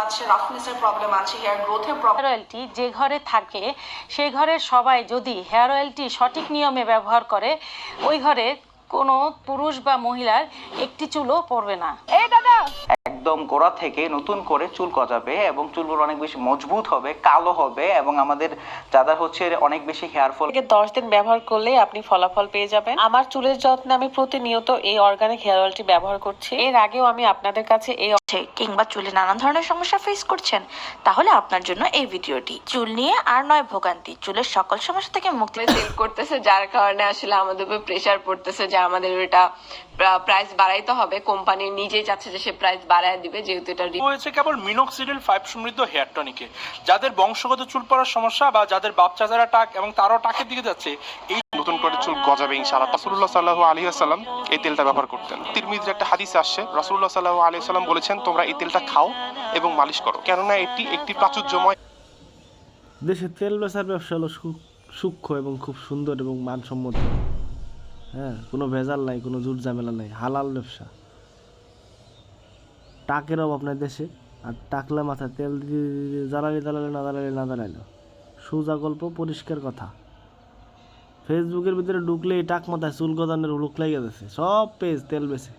আছে, রাফনেসের প্রবলেম আছে, হেয়ার গ্রোথের প্রবলেম। হেয়ার অয়েলটি যে ঘরে থাকে সেই ঘরের সবাই যদি হেয়ার অয়েলটি সঠিক নিয়মে ব্যবহার করে, ওই ঘরে কোনো পুরুষ বা মহিলার একটি চুলও পড়বে না। একদম গোড়া থেকে নতুন করে চুল গজাবে এবং চুলগুলো অনেক বেশি মজবুত হবে, কালো হবে এবং আমাদের যাদের হচ্ছে অনেক বেশি হেয়ার ফল। 10 দিন ব্যবহার করলে আপনি ফলাফল পেয়ে যাবেন। আমার চুলের যত্নে আমি প্রতিনিয়ত এই অর্গানিক হেয়ার অয়েলটি ব্যবহার করছি। এর আগেও আমি আপনাদের কাছে এই কিংবা চুলে নানান ধরনের সমস্যা ফেস করছেন, তাহলে আপনার জন্য এই ভিডিওটি। চুল নিয়ে আর নয় ভোগান্তি, চুলের সকল সমস্যা থেকে মুক্তি সেল করতেছে, যার কারণে আসলে আমাদের উপর প্রেসার পড়তেছে যে আমাদের এটা প্রাইস বাড়াইতে হবে। কোম্পানি নিজেই চাচ্ছে যে সে প্রাইস বাড়ায় দিবে, যেহেতু এটা হয়েছে কেবল মিনোক্সিডিল 5 সমৃদ্ধ হেয়ার টনিকে। যাদের বংশগত চুল পড়ার সমস্যা বা যাদের বাপ চাচারা টাক এবং তারাও টাকের দিকে যাচ্ছে, এই নতুন করে চুল গজাবে ইনশাআল্লাহ। রাসূলুল্লাহ সাল্লাল্লাহু আলাইহি ওয়াসাল্লাম এই তেলটা ব্যবহার করতেন। তিরমিজির একটা হাদিসে আসছে, রাসূলুল্লাহ সাল্লাল্লাহু আলাইহি ওয়াসাল্লাম বলেছেন, তোমরা এই তেলটা খাও এবং মালিশ করো, কেননা এটি একটি প্রাচুর্যময়। দেশে তেল বেচার ব্যবসা হলো সূক্ষ্ম এবং খুব সুন্দর এবং মানসম্মত। হ্যাঁ, কোনো ভেজাল নাই, কোনো জুট ঝামেলা নাই, হালাল ব্যবসা। টাকের অভাব নাই দেশে, আর টাকলা মাথায় তেল দিয়ে জ্বালালি না জ্বালাইলো সোজা গল্প, পরিষ্কার কথা। ফেসবুকের ভিতরে ঢুকলেই টাক মাথায় চুল গজানোর লোক লেগে গেছে, সব পেজ তেল বেছে।